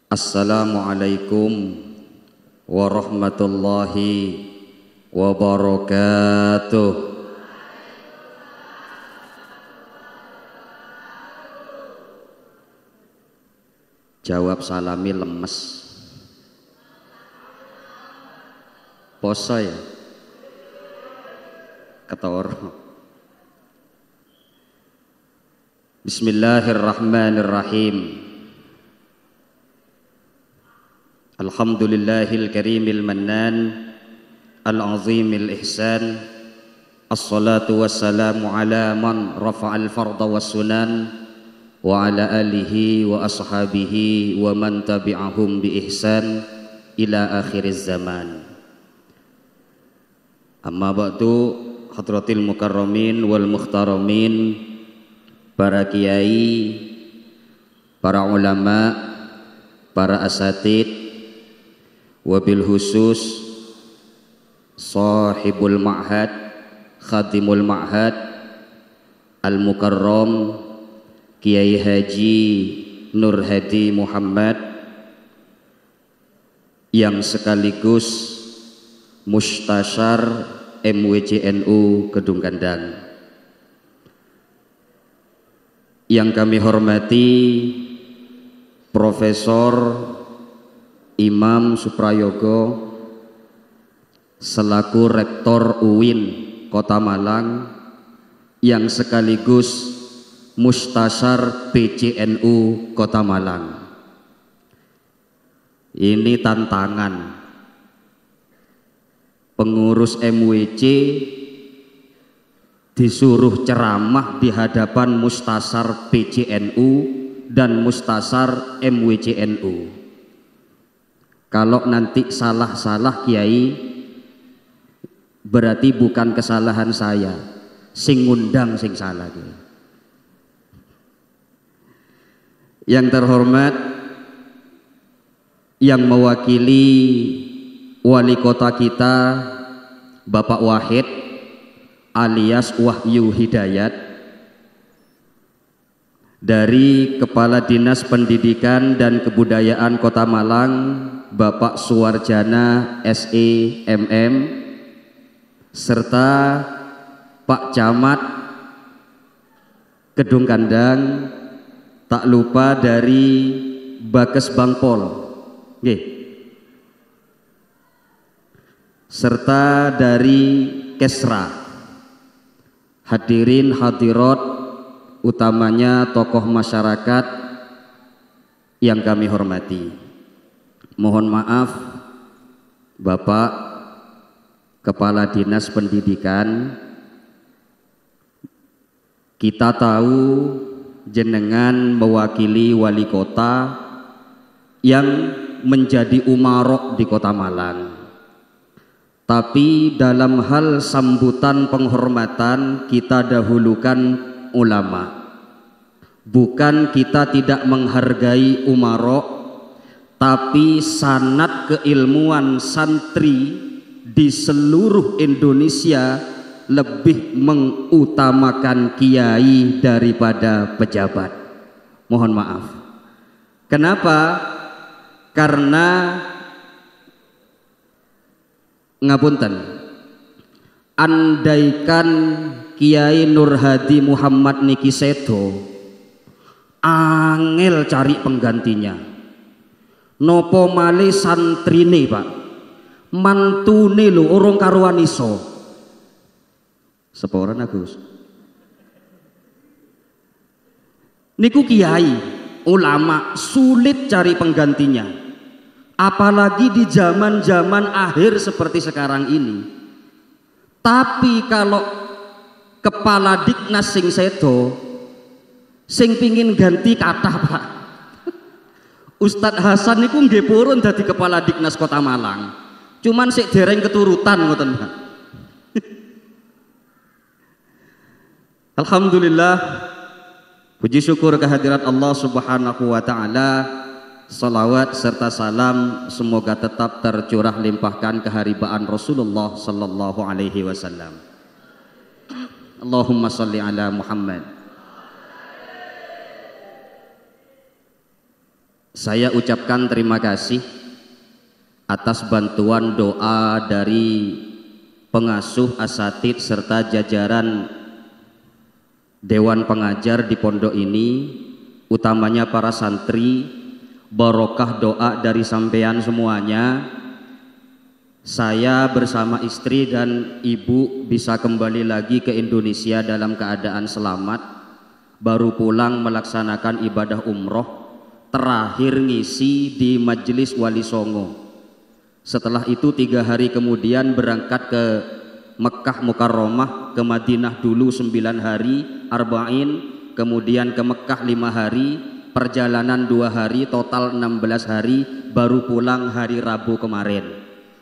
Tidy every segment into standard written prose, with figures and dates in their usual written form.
Assalamualaikum warahmatullahi wabarakatuh. Jawab salami lemes. Poso ya? Ketor. Bismillahirrahmanirrahim. Alhamdulillahil karimil mannan al-azimil ihsan. Assalatu wassalamu ala man rafa'al farda wassunan wa ala alihi wa ashabihi wa man tabi'ahum bi ihsan ila akhiriz zaman. Amma ba'du, hadratil mukarramin wal mukhtaramin, para kiai, para ulama, para asatid, wabil khusus sahibul ma'had, khadimul ma'had, al-mukarram Kiai Haji Nur Hadi Muhammad, yang sekaligus Mustasyar MWCNU Kedung Kandang. Yang kami hormati Profesor Imam Suprayogo selaku Rektor UIN Kota Malang, yang sekaligus Mustasyar PCNU Kota Malang. Ini tantangan pengurus MWC disuruh ceramah di hadapan Mustasyar PCNU dan Mustasyar MWCNU. Kalau nanti salah-salah kiai, berarti bukan kesalahan saya, sing ngundang sing salah. Yang terhormat, yang mewakili wali kota kita Bapak Wahid alias Wahyu Hidayat, dari Kepala Dinas Pendidikan dan Kebudayaan Kota Malang Bapak Suwarjana SEMM, serta Pak Camat Kedung Kandang, tak lupa dari Bakes Bangpol, serta dari Kesra, hadirin hadirat, utamanya tokoh masyarakat yang kami hormati. Mohon maaf Bapak Kepala Dinas Pendidikan, kita tahu jenengan mewakili wali kota yang menjadi umarok di Kota Malang. Tapi dalam hal sambutan penghormatan kita dahulukan ulama. Bukan kita tidak menghargai umarok, tapi sanad keilmuan santri di seluruh Indonesia lebih mengutamakan kiai daripada pejabat. Mohon maaf. Kenapa? Karena ngapunten, andaikan Kiai Nur Hadi Muhammad niki sedo, angel cari penggantinya. Nopo male santrine Pak, mantune lho urung karuan iso. Seporan Agus. Niku kiai, ulama sulit cari penggantinya. Apalagi di zaman-zaman akhir seperti sekarang ini. Tapi kalau kepala Diknas sing sedo, sing pingin ganti kathah Pak. Ustadz Hasan niku nggih purun dadi kepala Diknas Kota Malang. Cuman sik dereng keturutan ngoten Pak. Alhamdulillah, puji syukur kehadirat Allah Subhanahu wa taala. Salawat serta salam semoga tetap tercurah limpahkan keharibaan Rasulullah sallallahu alaihi wasallam. Allahumma shalli ala Muhammad. Saya ucapkan terima kasih atas bantuan doa dari pengasuh, asatid serta jajaran dewan pengajar di pondok ini, utamanya para santri. Barokah doa dari sampean semuanya, saya bersama istri dan ibu bisa kembali lagi ke Indonesia dalam keadaan selamat, baru pulang melaksanakan ibadah umroh, terakhir ngisi di Majelis Wali Songo. Setelah itu 3 hari kemudian berangkat ke Mekah Mukarramah, ke Madinah dulu 9 hari arba'in, kemudian ke Mekah 5 hari, perjalanan 2 hari, total 16 hari, baru pulang hari Rabu kemarin.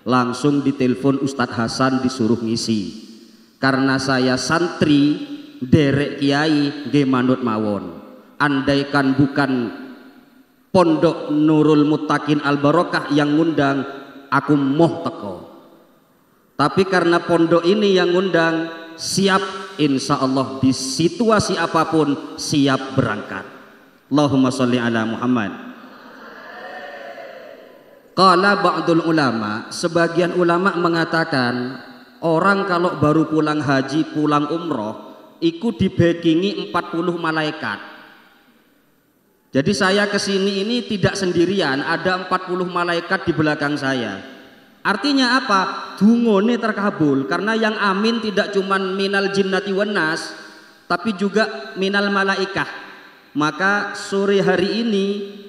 Langsung ditelepon Ustadz Hasan disuruh ngisi. Karena saya santri derek kiai nggih manut mawon. Andaikan bukan Pondok Nurul Muttaqin Al Barokah yang ngundang, aku moh teko. Tapi karena pondok ini yang ngundang, siap, insya Allah di situasi apapun siap berangkat. Allahumma sholli ala Muhammad. Qala ba'dul ulama, sebagian ulama mengatakan orang kalau baru pulang haji, pulang umroh, ikut dibekingi 40 malaikat. Jadi saya kesini ini tidak sendirian, ada 40 malaikat di belakang saya. Artinya apa? Dungone terkabul, karena yang amin tidak cuma minal jinnati wan nas, tapi juga minal malaikah. Maka sore hari ini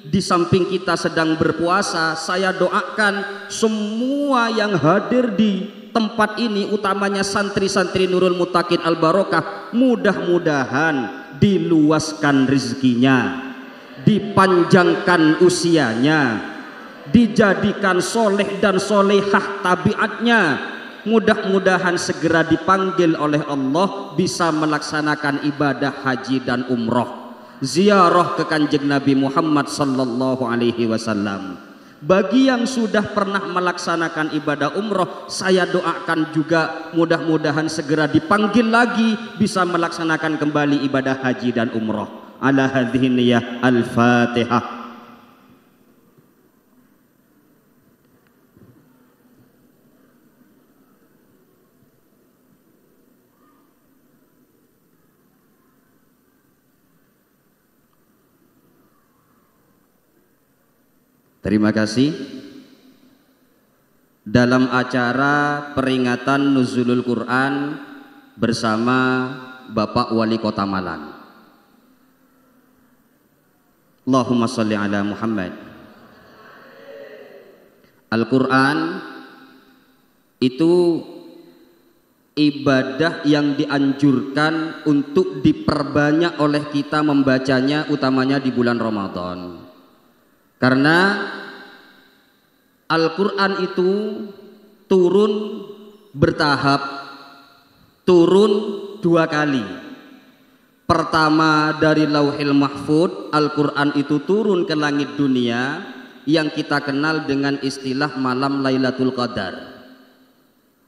di samping kita sedang berpuasa, saya doakan semua yang hadir di tempat ini, utamanya santri-santri Nurul Muttaqin Al Barokah, mudah-mudahan diluaskan rezekinya, dipanjangkan usianya, dijadikan soleh dan solehah tabiatnya, mudah-mudahan segera dipanggil oleh Allah bisa melaksanakan ibadah haji dan umroh, ziarah ke Kanjeng Nabi Muhammad sallallahu alaihi wasallam. Bagi yang sudah pernah melaksanakan ibadah umroh, saya doakan juga mudah-mudahan segera dipanggil lagi bisa melaksanakan kembali ibadah haji dan umroh. Ala hadhihi niyyah. Al-Fatihah. Terima kasih. Dalam acara peringatan Nuzulul Quran bersama Bapak Wali Kota Malang. Allahumma sholli ala Muhammad. Al-Quran itu ibadah yang dianjurkan untuk diperbanyak oleh kita membacanya, utamanya di bulan Ramadan. Karena Al-Quran itu turun bertahap, turun 2 kali. Pertama dari Lauhil Mahfud, Al-Quran itu turun ke langit dunia yang kita kenal dengan istilah malam Lailatul Qadar.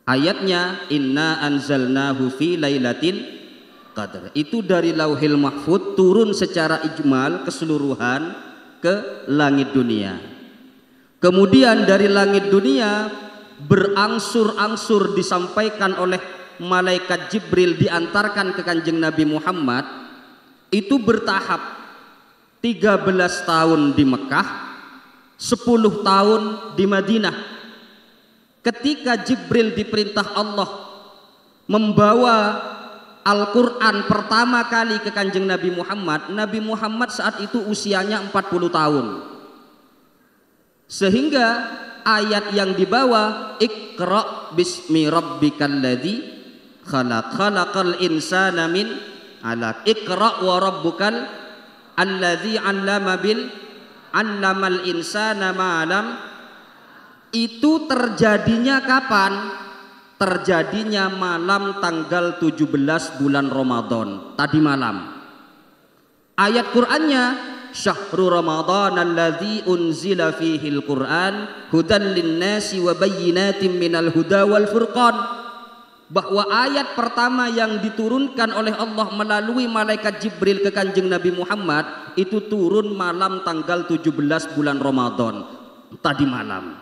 Ayatnya inna anzalnahu fi lailatil qadar. Itu dari Lauhil Mahfud turun secara ijmal keseluruhan ke langit dunia. Kemudian dari langit dunia berangsur-angsur disampaikan oleh malaikat Jibril, diantarkan ke Kanjeng Nabi Muhammad. Itu bertahap, 13 tahun di Mekah, 10 tahun di Madinah. Ketika Jibril diperintah Allah membawa Al-Quran pertama kali ke Kanjeng Nabi Muhammad, Nabi Muhammad saat itu usianya 40 tahun. Sehingga ayat yang dibawa, Iqra bismi rabbikal ladzi khalaq, khalaqal insana min 'alaq, Iqra wa rabbukal alladzi 'allama bil 'allamal insana ma 'lam. Itu terjadinya kapan? Terjadinya malam tanggal 17 bulan Ramadan, tadi malam. Ayat Qur'annya, Syahrul Ramadan alladzi unzila fihil Qur'an hudan linnasi wa bayyinatin minal huda wal furqan. bahwa ayat pertama yang diturunkan oleh Allah melalui malaikat Jibril ke Kanjeng Nabi Muhammad itu turun malam tanggal 17 bulan Ramadan tadi malam.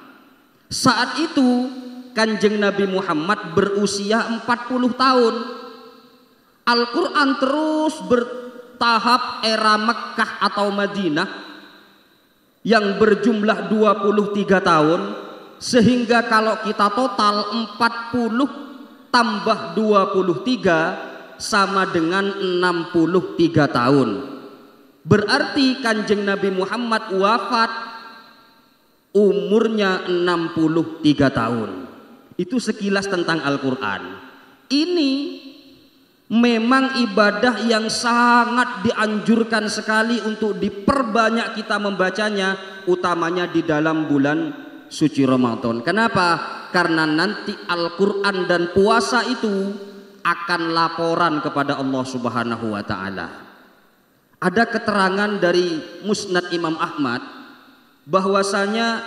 Saat itu Kanjeng Nabi Muhammad berusia 40 tahun. Al-Quran terus bertahap era Mekkah atau Madinah yang berjumlah 23 tahun, sehingga kalau kita total 40 tambah 23 sama dengan 63 tahun. Berarti Kanjeng Nabi Muhammad wafat umurnya 63 tahun. Itu sekilas tentang Al-Quran. Ini memang ibadah yang sangat dianjurkan sekali untuk diperbanyak kita membacanya, utamanya di dalam bulan suci Ramadan. Kenapa? Karena nanti Al-Quran dan puasa itu akan laporan kepada Allah Subhanahu wa ta'ala. Ada keterangan dari Musnad Imam Ahmad bahwasanya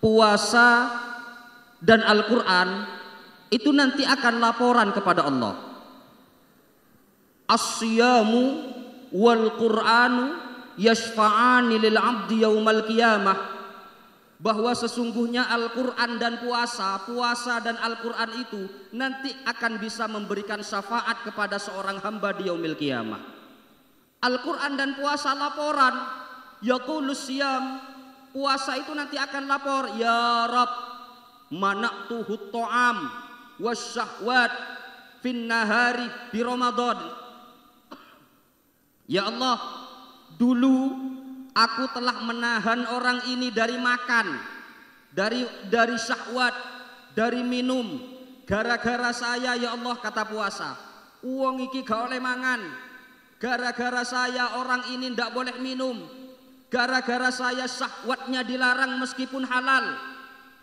puasa dan Al-Quran itu nanti akan laporan kepada Allah. As-siyamu wal Qur'anu yashfa'ani lil 'abdi yaumal qiyamah. Bahwa sesungguhnya Al-Quran dan puasa dan Al-Quran itu nanti akan bisa memberikan syafaat kepada seorang hamba di yaumil qiyamah. Al-Quran dan puasa laporan, yaqulus siyam, puasa itu nanti akan lapor, ya Rab, mana'tuhu ta'am wasyahwat fin nahari di Ramadan. Ya Allah, dulu aku telah menahan orang ini dari makan, dari syahwat, dari minum. Gara-gara saya ya Allah, kata puasa, uang iki gak oleh mangan. Gara-gara saya orang ini ndak boleh minum. Gara-gara saya syahwatnya dilarang meskipun halal.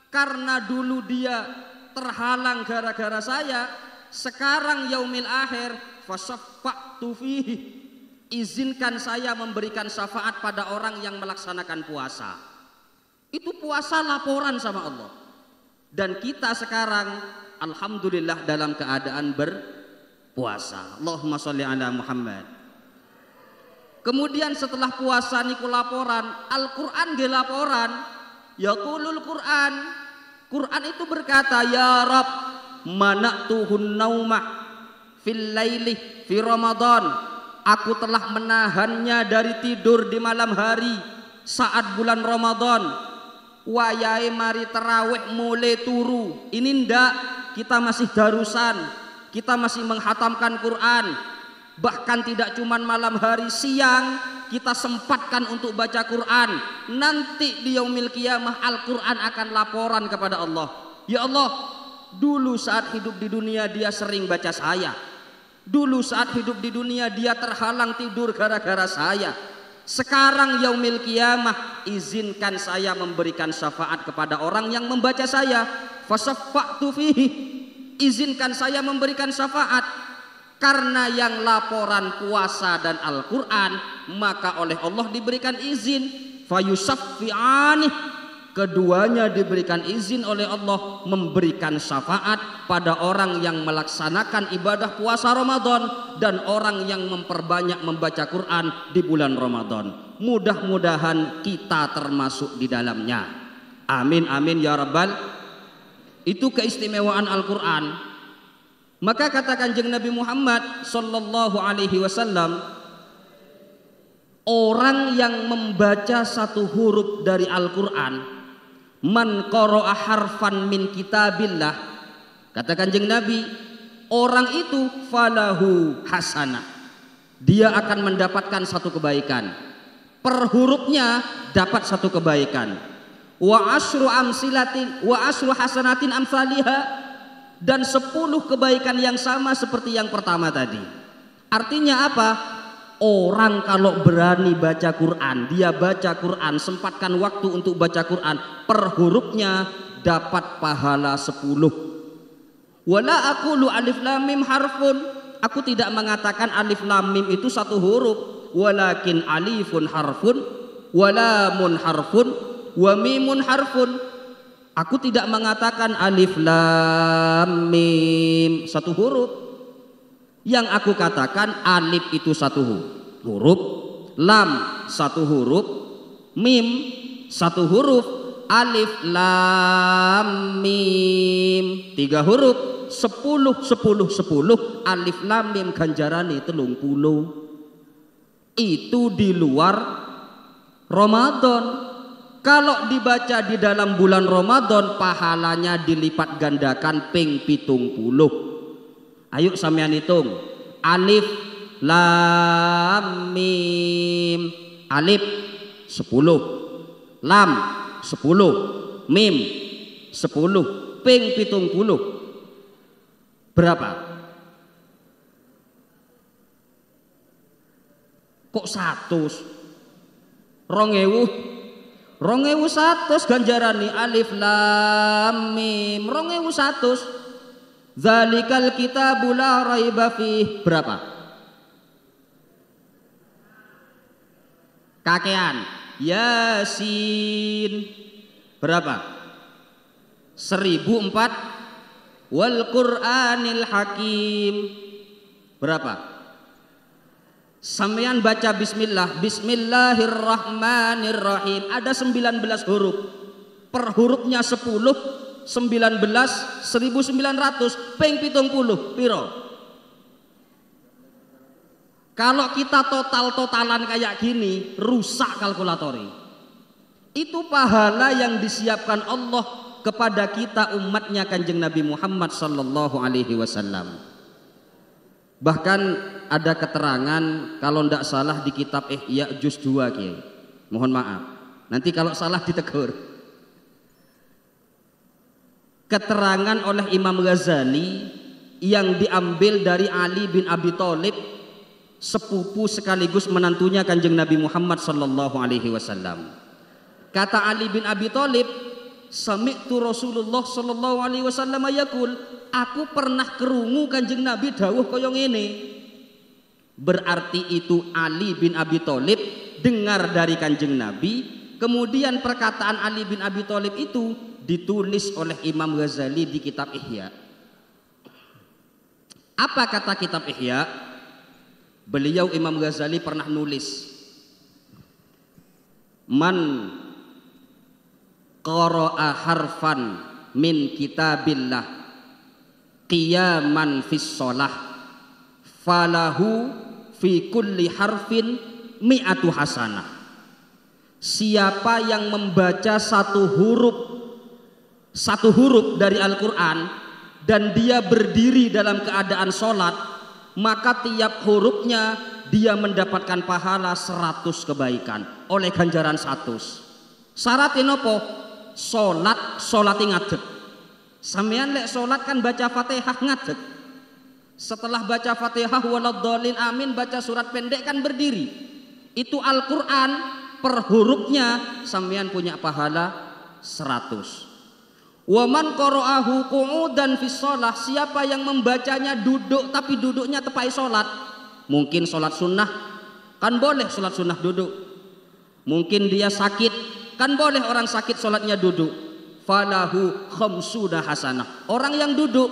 Karena dulu dia terhalang gara-gara saya, sekarang yaumil akhir fasaffa'tu fihi, izinkan saya memberikan syafaat pada orang yang melaksanakan puasa. Itu puasa laporan sama Allah. Dan kita sekarang alhamdulillah dalam keadaan berpuasa. Allahumma sholli ala Muhammad. Kemudian setelah puasa niku laporan, Al-Quran ge laporan. Yaqulul Quran, Quran itu berkata, ya Rab, mana'tuhun naumah fil laili fi Ramadan. Aku telah menahannya dari tidur di malam hari saat bulan Ramadan. Wayahe mari terawih mulai turu. Ini ndak, kita masih darusan, kita masih menghatamkan Quran. Bahkan tidak cuma malam hari, siang kita sempatkan untuk baca Quran. Nanti di yaumil qiyamah Al-Quran akan laporan kepada Allah. Ya Allah, dulu saat hidup di dunia dia sering baca saya. Dulu saat hidup di dunia dia terhalang tidur gara-gara saya. Sekarang yaumil qiyamah izinkan saya memberikan syafaat kepada orang yang membaca saya. Fasaffa'tu fihi, izinkan saya memberikan syafaat. Karena yang laporan puasa dan Al-Quran, maka oleh Allah diberikan izin. Fayusaffi'ani, keduanya diberikan izin oleh Allah memberikan syafaat pada orang yang melaksanakan ibadah puasa Ramadan dan orang yang memperbanyak membaca Quran di bulan Ramadan. Mudah-mudahan kita termasuk di dalamnya. Amin amin ya rabbal. Itu keistimewaan Al-Quran. Maka kata Kanjeng Nabi Muhammad sallallahu alaihi wasallam, orang yang membaca satu huruf dari Al-Quran, man qara'a harfan min kitabillah, kata Kanjeng Nabi, orang itu falahu hasanah, dia akan mendapatkan satu kebaikan. Per hurufnya dapat satu kebaikan. Wa asyru hasanatin amsalihah, dan 10 kebaikan yang sama seperti yang pertama tadi. Artinya apa? Orang kalau berani baca Quran, dia baca Quran, sempatkan waktu untuk baca Quran, per hurufnya dapat pahala 10. Wala aqulu alif lam mim harfun, aku tidak mengatakan alif lam mim itu satu huruf, walakin alifun harfun, wa lamun harfun, wa mimun harfun. Aku tidak mengatakan alif lam mim satu huruf. Yang aku katakan alif itu satu huruf, lam satu huruf, mim satu huruf, alif lam mim 3 huruf, 10 alif lam mim ganjarane 30. Itu di luar Ramadan. Kalau dibaca di dalam bulan Ramadan pahalanya dilipat gandakan ping 70. Ayo sampean hitung. Alif lam mim. Alif 10, lam 10, mim 10, ping 70. Berapa? Kok 100? 2000 ganjarane alif lam mim 2100. Zalikal kitabu la raiba fih. Berapa? Kakean. Yasin. Berapa? 1004. Wal Qur'anil Hakim. Berapa? Sampeyan baca bismillah. Bismillahirrahmanirrahim. Ada 19 huruf. Per hurufnya 10, 19, 1900, ping 70 piro? Kalau kita total-totalan kayak gini, rusak kalkulatori. Itu pahala yang disiapkan Allah kepada kita umatnya Kanjeng Nabi Muhammad sallallahu alaihi wasallam. Bahkan ada keterangan kalau tidak salah di kitab Ihya juz 2 Kiai. Mohon maaf. Nanti kalau salah ditegur. Keterangan oleh Imam Ghazali yang diambil dari Ali bin Abi Thalib, sepupu sekaligus menantunya Kanjeng Nabi Muhammad sallallahu alaihi wasallam. Kata Ali bin Abi Thalib, sami'tu Rasulullah sallallahu alaihi wasallam yaqul, aku pernah kerungu Kanjeng Nabi dawuh kaya ngene. Berarti itu Ali bin Abi Thalib dengar dari Kanjeng Nabi, kemudian perkataan Ali bin Abi Thalib itu ditulis oleh Imam Ghazali di kitab Ihya. Apa kata kitab Ihya? Beliau Imam Ghazali pernah nulis, man qara'a harfan min kitabillah qiyaman fis shalah falahu fi kulli harfin mi'atu hasanah. Siapa yang membaca satu huruf dari Al-Quran dan dia berdiri dalam keadaan sholat, maka tiap hurufnya dia mendapatkan pahala 100 kebaikan oleh ganjaran 100. Syaratnya nopo? Sholat ngadeg. Sampeyan lek sholat kan baca Fatihah ngadeg. Setelah baca Fatihah waladhdallin amin, baca surat pendek kan berdiri. Itu Al-Quran per hurufnya sampeyan punya pahala 100. Wa man qara'ahu qu'udan fi shalah, siapa yang membacanya duduk tapi duduknya tepai salat. Mungkin salat sunnah, kan boleh salat sunnah duduk. Mungkin dia sakit, kan boleh orang sakit salatnya duduk. Falahu khamsuna hasanah. Orang yang duduk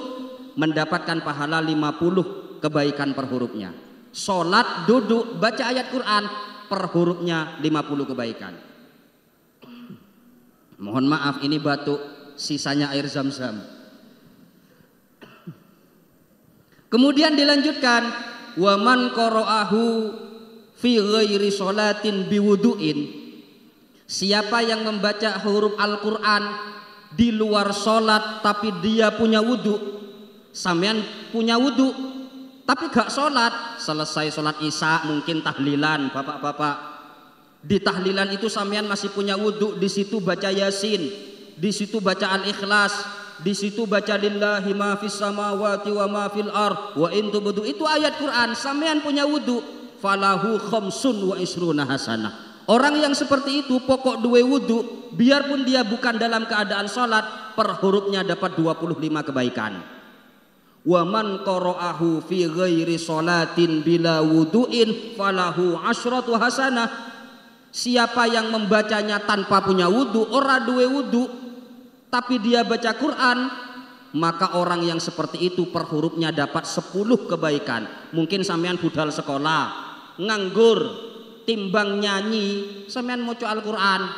mendapatkan pahala 50 kebaikan per hurufnya. Salat duduk baca ayat Quran per hurufnya 50 kebaikan. Mohon maaf ini batuk, sisanya air zam-zam. Kemudian dilanjutkan, wa man qara'ahu fi ghairi sholatin biwudu'in, siapa yang membaca huruf Al-Quran di luar sholat tapi dia punya wudu. Sampean punya wudu tapi gak sholat, selesai sholat isya mungkin tahlilan, bapak-bapak di tahlilan itu sampean masih punya wudu, di situ baca Yasin, di situ baca Al-Ikhlas, di situ baca lillahi ma fis samawati wa ma fil ard wa in tubdu, itu ayat Quran, sampean punya wudu, falahu khamsun wa isruna hasanah. Orang yang seperti itu pokok dua wudu, biarpun dia bukan dalam keadaan salat, per hurufnya dapat 25 kebaikan. Wa man qara'ahu fi ghairi sholatin bila wudu'in falahu asyratu hasanah. Siapa yang membacanya tanpa punya wudu, ora duwe wudu, tapi dia baca Quran, maka orang yang seperti itu per hurufnya dapat 10 kebaikan. Mungkin sampean budal sekolah, nganggur, timbang nyanyi, sampean maca Al-Quran,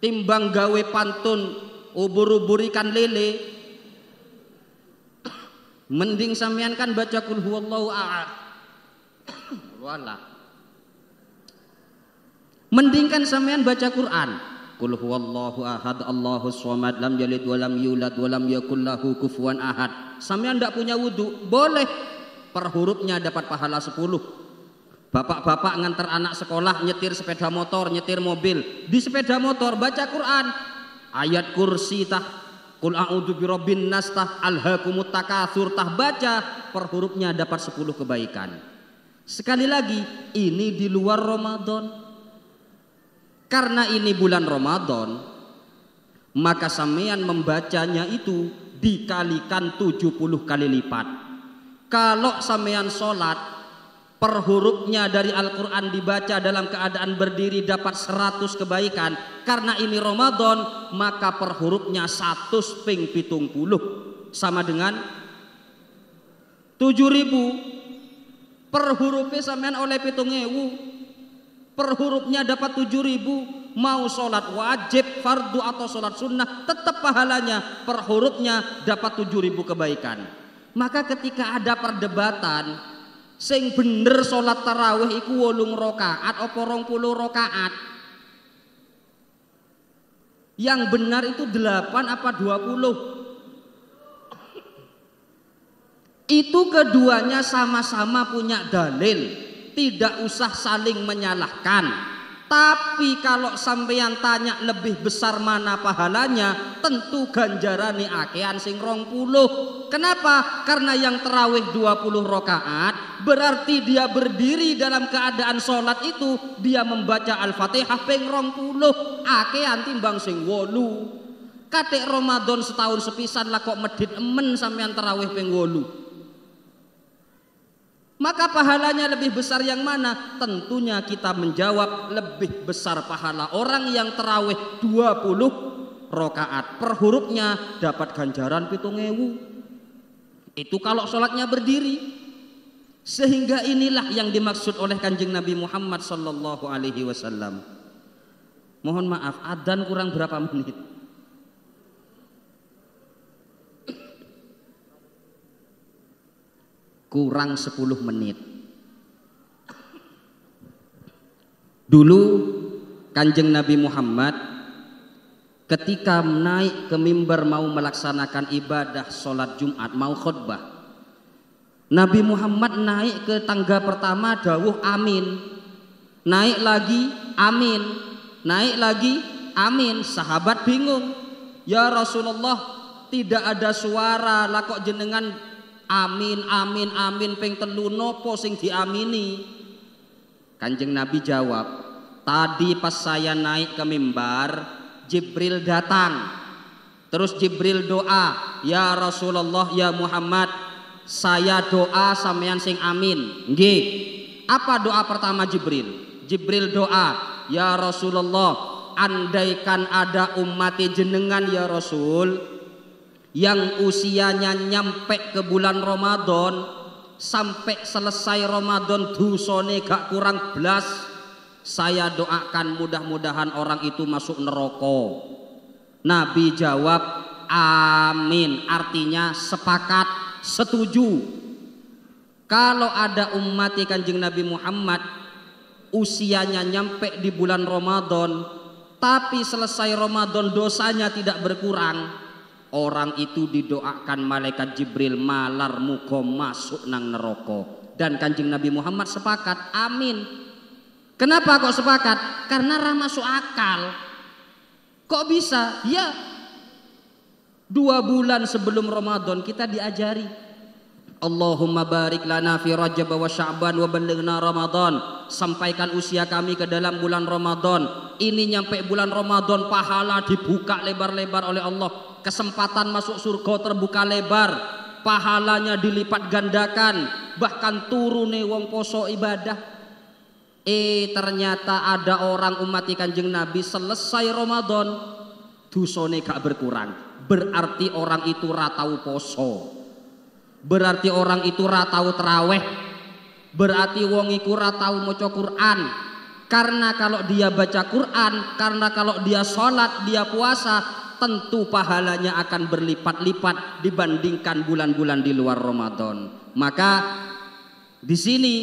timbang gawe pantun, ubur-ubur ikan lele, mending sampean kan baca kul huwallahu ahad. Wala. Mending kan sampean baca Quran. Qul huwallahu ahad Allahus shomad lam yalid walam yulad walam yakul lahu kufuwan ahad. Sampean ndak punya wudu, boleh per hurufnya dapat pahala 10. Bapak-bapak nganter anak sekolah, nyetir sepeda motor, nyetir mobil, di sepeda motor baca Quran, ayat kursi tah, qul a'udzu birabbin nas tah, alhaakumut takatsur tah, baca per hurufnya dapat 10 kebaikan. Sekali lagi, ini di luar Ramadan. Karena ini bulan Ramadan, maka sampean membacanya itu dikalikan 70 kali lipat. Kalau sampean sholat, per hurufnya dari Al-Quran dibaca dalam keadaan berdiri dapat 100 kebaikan. Karena ini Ramadan, maka per hurufnya 100 ping 70 sama dengan 7.000. Per hurufnya sampean oleh 7.000. Per hurufnya dapat 7.000. Mau sholat wajib, fardu atau sholat sunnah, tetap pahalanya per hurufnya dapat 7.000 kebaikan. Maka ketika ada perdebatan, sing bener sholat tarawih iku 8 rakaat apa 20 rakaat, yang benar itu 8 apa 20? Itu keduanya sama-sama punya dalil. Tidak usah saling menyalahkan. Tapi kalau sampeyan tanya lebih besar mana pahalanya, tentu ganjarane akean sing 20. Kenapa? Karena yang tarawih 20 rakaat berarti dia berdiri dalam keadaan sholat itu dia membaca Al-Fatihah ping 20, akean timbang sing 8. Katik Ramadan setahun sepisan lah kok medit emen sampeyan tarawih ping 8. Maka pahalanya lebih besar yang mana? Tentunya kita menjawab lebih besar pahala orang yang tarawih 20 rakaat. Per hurufnya dapat ganjaran 7.000. Itu kalau sholatnya berdiri. Sehingga inilah yang dimaksud oleh Kanjeng Nabi Muhammad sallallahu alaihi wasallam. Mohon maaf, adzan kurang berapa menit? Kurang 10 menit. Dulu Kanjeng Nabi Muhammad ketika naik ke mimbar mau melaksanakan ibadah sholat Jumat, mau khutbah, Nabi Muhammad naik ke tangga pertama dawuh amin, naik lagi amin, naik lagi amin. Sahabat bingung, ya Rasulullah tidak ada suara lah kok jenengan amin amin amin ping telu nopo sing diamini. Kanjeng Nabi jawab, tadi pas saya naik ke mimbar Jibril datang, terus Jibril doa, ya Rasulullah ya Muhammad saya doa sampean sing amin. Nggih. Apa doa pertama Jibril? Jibril doa, ya Rasulullah andaikan ada umat jenengan ya Rasul yang usianya nyampe ke bulan Ramadan sampai selesai Ramadan dosane gak kurang belas, saya doakan mudah-mudahan orang itu masuk neraka. Nabi jawab amin, artinya sepakat, setuju. Kalau ada umat Kanjeng Nabi Muhammad usianya nyampe di bulan Ramadan tapi selesai Ramadan dosanya tidak berkurang, orang itu didoakan malaikat Jibril malar muga masuk nang neraka. Dan Kanjeng Nabi Muhammad sepakat amin. Kenapa kok sepakat? Karena ra masuk akal. Kok bisa? Ya 2 bulan sebelum Ramadan kita diajari, Allahumma barik lana fi Rajab wa Sya'ban wa ballighna Ramadan. Sampaikan usia kami ke dalam bulan Ramadan. Ini nyampe bulan Ramadan pahala dibuka lebar-lebar oleh Allah. Kesempatan masuk surga terbuka lebar, pahalanya dilipat gandakan, bahkan turune wong poso ibadah. Ternyata ada orang umat Kanjeng Nabi selesai Ramadan dosane gak berkurang. Berarti orang itu ra tau poso. Berarti orang itu ra tau traweh. Berarti wong iku ra tau maca Quran. Karena kalau dia baca Quran, karena kalau dia sholat, dia puasa, tentu pahalanya akan berlipat-lipat dibandingkan bulan-bulan di luar Ramadan. Maka di sini,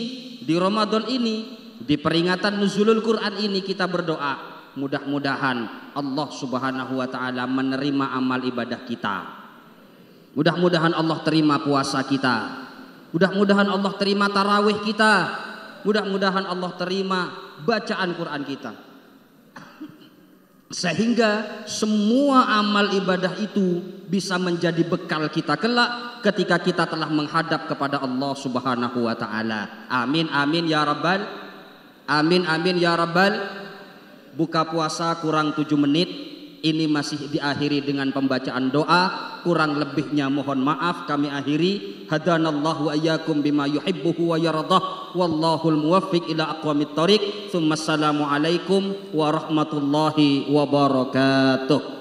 di Ramadan ini, di peringatan nuzulul Quran ini kita berdoa, mudah-mudahan Allah Subhanahu wa taala menerima amal ibadah kita. Mudah-mudahan Allah terima puasa kita. Mudah-mudahan Allah terima tarawih kita. Mudah-mudahan Allah terima bacaan Quran kita. Sehingga semua amal ibadah itu bisa menjadi bekal kita kelak ketika kita telah menghadap kepada Allah Subhanahu wa taala. Amin amin ya rabbal. Amin amin ya rabbal. Buka puasa kurang 7 menit. Ini masih diakhiri dengan pembacaan doa. Kurang lebihnya mohon maaf, kami akhiri. Hadanallahu wa iyyakum bima yuhibbuhu wa yardah. Wallahul muwaffiq ila aqwamit thoriq. Tsumma assalamu alaikum warahmatullahi wabarakatuh.